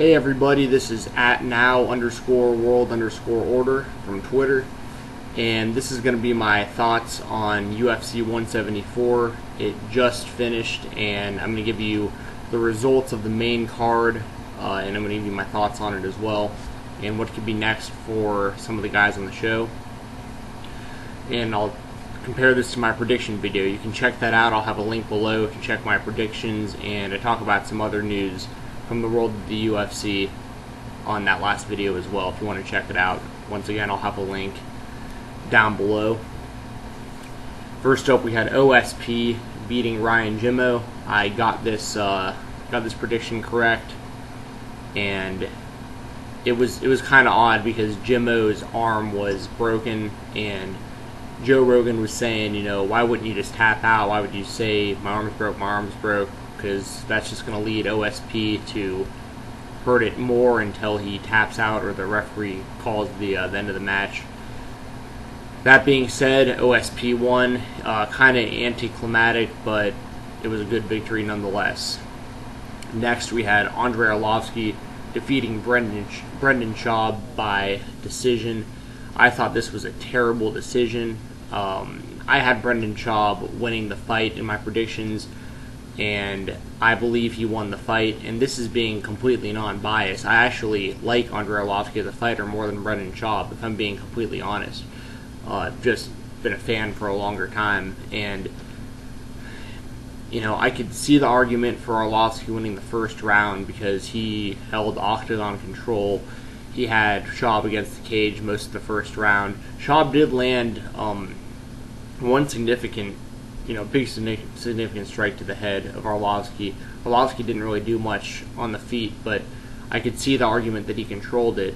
Hey everybody, this is @now_world_order from Twitter, and this is going to be my thoughts on UFC 174. It just finished, and I'm going to give you the results of the main card, and I'm going to give you my thoughts on it as well, and what could be next for some of the guys on the show. And I'll compare this to my prediction video. You can check that out. I'll have a link below to check my predictions, and I talk about some other news from the world of the UFC on that last video as well, if you want to check it out. Once again, I'll have a link down below. First up, we had OSP beating Ryan Jimmo. I got this prediction correct, and it was kind of odd because Jimmo's arm was broken, and Joe Rogan was saying, you know, why wouldn't you just tap out? Why would you say my arm's broke? Because that's just going to lead OSP to hurt it more until he taps out or the referee calls the end of the match. That being said, OSP won. Kind of anticlimactic, but it was a good victory nonetheless. Next, we had Andre Arlovski defeating Brendan Schaub by decision. I thought this was a terrible decision. I had Brendan Schaub winning the fight in my predictions, and I believe he won the fight, and this is being completely non-biased. I actually like Andre Arlovski as a fighter more than Brendan Schaub, if I'm being completely honest. I've just been a fan for a longer time, and you know, I could see the argument for Arlovski winning the first round because he held octagon control. He had Schaub against the cage most of the first round. Schaub did land one significant, big significant strike to the head of Arlovski. Arlovski didn't really do much on the feet, but I could see the argument that he controlled it.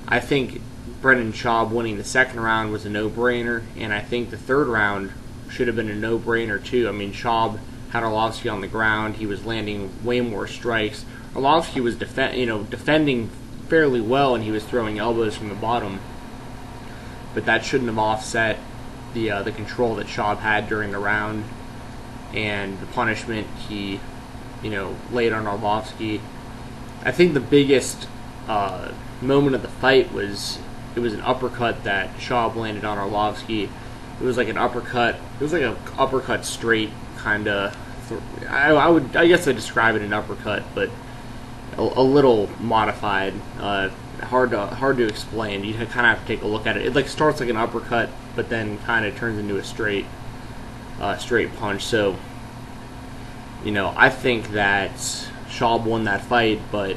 I think Brendan Schaub winning the second round was a no-brainer, and I think the third round should have been a no-brainer too. I mean, Schaub had Arlovski on the ground. He was landing way more strikes. Arlovski was defending fairly well, and he was throwing elbows from the bottom, but that shouldn't have offset the control that Schaub had during the round and the punishment he laid on Arlovski. I think the biggest moment of the fight was an uppercut that Schaub landed on Arlovski. It was like an uppercut. It was like an uppercut straight kind of. I guess I describe it an uppercut, but a little modified. Hard to explain. You kind of have to take a look at it. It like starts like an uppercut, but then kind of turns into a straight punch. So, I think that Schaub won that fight, but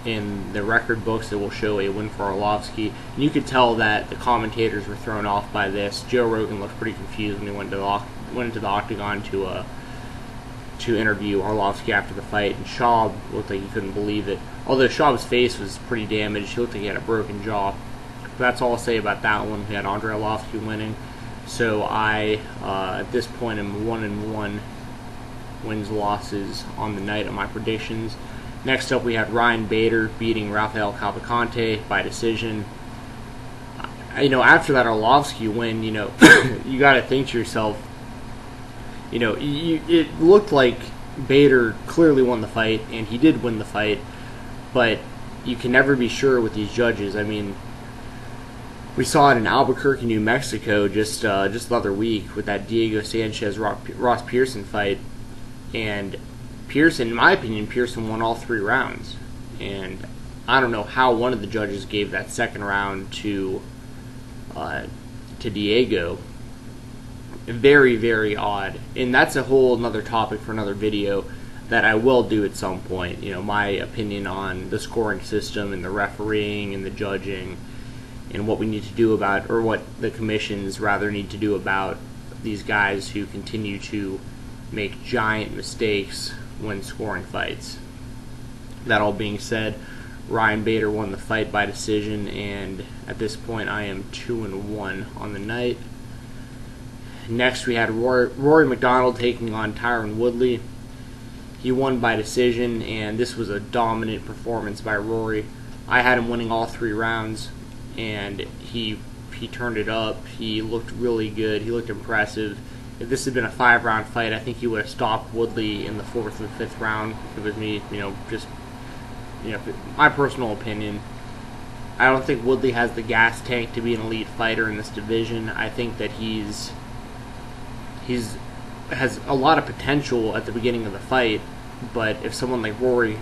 in the record books it will show a win for Arlovski. And you could tell that the commentators were thrown off by this. Joe Rogan looked pretty confused when he went into the octagon to interview Arlovski after the fight, and Schaub looked like he couldn't believe it. Although Schaub's face was pretty damaged, he looked like he had a broken jaw. But that's all I'll say about that one. We had Andre Arlovski winning, so I at this point am 1-1 wins losses on the night of my predictions. Next up, we had Ryan Bader beating Rafael Picante by decision. After that Arlovski win, you got to think to yourself, it looked like Bader clearly won the fight, and he did win the fight, but you can never be sure with these judges. I mean, we saw it in Albuquerque, New Mexico, just the other week with that Diego Sanchez-Ross Pearson fight, and Pearson, in my opinion, Pearson won all 3 rounds, and I don't know how one of the judges gave that second round to Diego. Very, very odd, and that's a whole another topic for another video that I will do at some point. My opinion on the scoring system and the refereeing and the judging, and what we need to do about, or what the commissions rather need to do about these guys who continue to make giant mistakes when scoring fights. That all being said, Ryan Bader won the fight by decision, and at this point I am 2-1 on the night. Next, we had Rory MacDonald taking on Tyron Woodley. He won by decision, and this was a dominant performance by Rory. I had him winning all 3 rounds, and he turned it up. He looked really good. He looked impressive. If this had been a 5-round fight, I think he would have stopped Woodley in the 4th or 5th round. If it was me, just my personal opinion, I don't think Woodley has the gas tank to be an elite fighter in this division. I think that he's has a lot of potential at the beginning of the fight, but if someone like Rory,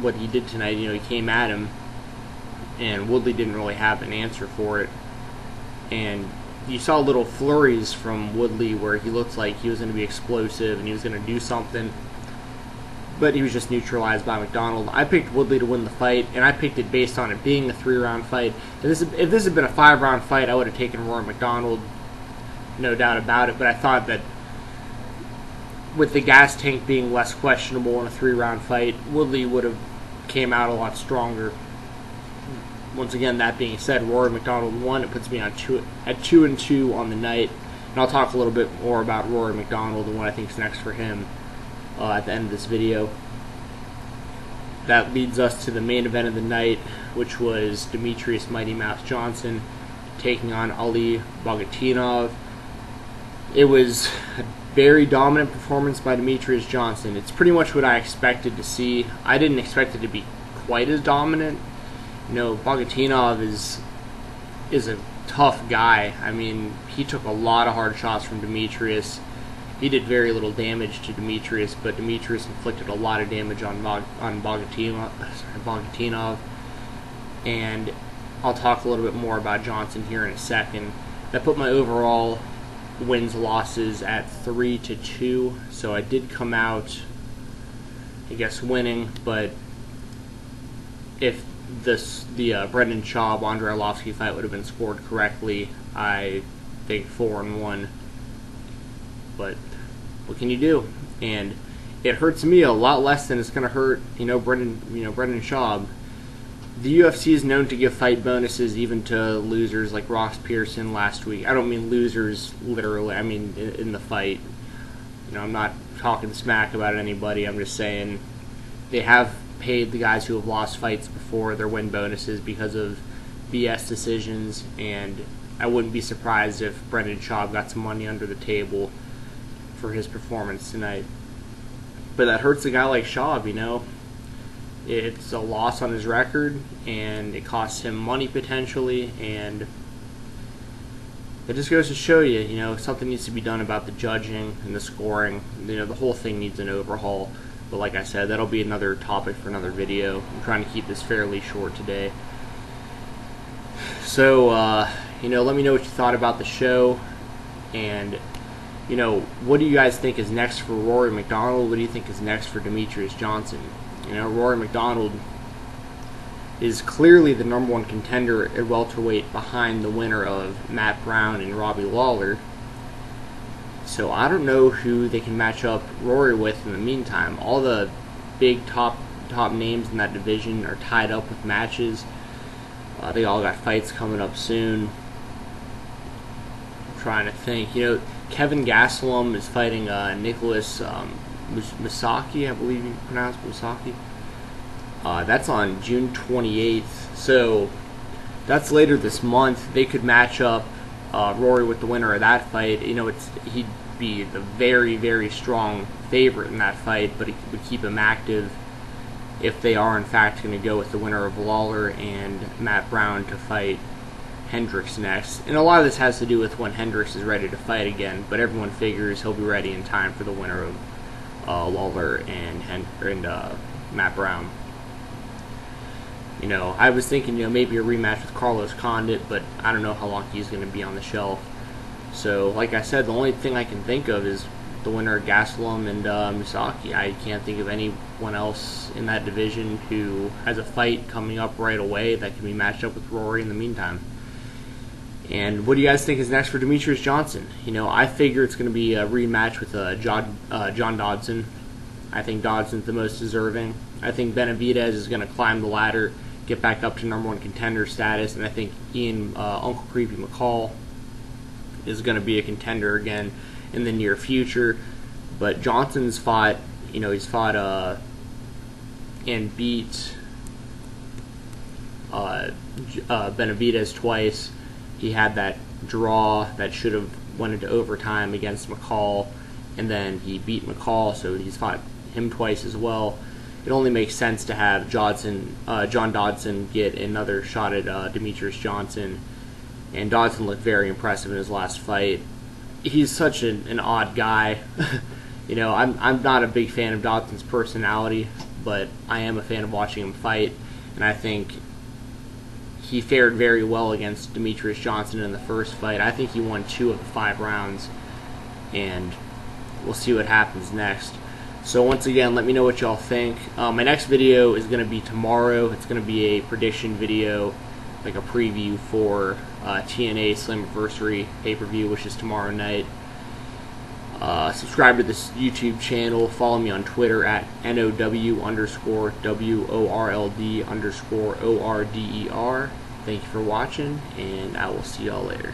what he did tonight, he came at him, and Woodley didn't really have an answer for it, and you saw little flurries from Woodley where he looked like he was going to be explosive and he was going to do something, but he was just neutralized by MacDonald. I picked Woodley to win the fight, and I picked it based on it being a 3-round fight. If this had been a 5-round fight, I would have taken Rory MacDonald, no doubt about it, but I thought that with the gas tank being less questionable in a 3-round fight, Woodley would have came out a lot stronger. Once again, that being said, Rory MacDonald won. It puts me on at 2-2 on the night, and I'll talk a little bit more about Rory MacDonald and what I think is next for him at the end of this video. That leads us to the main event of the night, which was Demetrius Mighty Mouse Johnson taking on Ali Bogatinov. It was a very dominant performance by Demetrius Johnson. It's pretty much what I expected to see. I didn't expect it to be quite as dominant. Bogatinov is a tough guy. I mean, he took a lot of hard shots from Demetrius. He did very little damage to Demetrius, but Demetrius inflicted a lot of damage on Bogatinov. And I'll talk a little bit more about Johnson here in a second. That put my overall wins-losses at 3-2, so I did come out, I guess, winning, but if the Brendan Schaub Andre Arlovski fight would have been scored correctly, I think 4-1. But what can you do? And it hurts me a lot less than it's going to hurt, Brendan Schaub. The UFC is known to give fight bonuses even to losers like Ross Pearson last week. I don't mean losers literally. I mean in the fight. I'm not talking smack about anybody. I'm just saying they have paid the guys who have lost fights before their win bonuses because of BS decisions, and I wouldn't be surprised if Brendan Schaub got some money under the table for his performance tonight. But that hurts a guy like Schaub, It's a loss on his record, and it costs him money potentially, and it just goes to show you, something needs to be done about the judging and the scoring. The whole thing needs an overhaul. But like I said, that'll be another topic for another video. I'm trying to keep this fairly short today. So, let me know what you thought about the show, and what do you guys think is next for Rory MacDonald? What do you think is next for Demetrius Johnson? Rory MacDonald is clearly the #1 contender at welterweight behind the winner of Matt Brown and Robbie Lawler. So I don't know who they can match up Rory with in the meantime. All the big top names in that division are tied up with matches. They all got fights coming up soon. I'm trying to think. Kevin Gastelum is fighting Nicholas Misaki, I believe you pronounce Misaki. That's on June 28th, so that's later this month. They could match up Rory with the winner of that fight. He'd be the very, very strong favorite in that fight, but it would keep him active if they are in fact going to go with the winner of Lawler and Matt Brown to fight Hendricks next. And a lot of this has to do with when Hendricks is ready to fight again, but everyone figures he'll be ready in time for the winner of Lawler and Matt Brown. I was thinking, maybe a rematch with Carlos Condit, but I don't know how long he's going to be on the shelf. So, like I said, the only thing I can think of is the winner of Gastelum and Misaki. I can't think of anyone else in that division who has a fight coming up right away that can be matched up with Rory in the meantime. And what do you guys think is next for Demetrius Johnson? I figure it's going to be a rematch with John Dodson. I think Dodson's the most deserving. I think Benavidez is going to climb the ladder, get back up to #1 contender status, and I think Ian Uncle Creepy McCall is going to be a contender again in the near future. But Johnson's fought, he's fought and beat Benavidez twice. He had that draw that should have went into overtime against McCall, and then he beat McCall, so he's fought him twice as well. it only makes sense to have John Dodson get another shot at Demetrius Johnson. And Dodson looked very impressive in his last fight. He's such an odd guy. You know, I'm not a big fan of Dodson's personality, but I am a fan of watching him fight, and I think he fared very well against Demetrius Johnson in the first fight. I think he won 2 of the 5 rounds, and we'll see what happens next. So once again, let me know what y'all think. My next video is going to be tomorrow. It's going to be a prediction video, like a preview for TNA Slammiversary pay-per-view, which is tomorrow night. Subscribe to this YouTube channel. Follow me on Twitter at NOW_WORLD_ORDER. Thank you for watching, and I will see y'all later.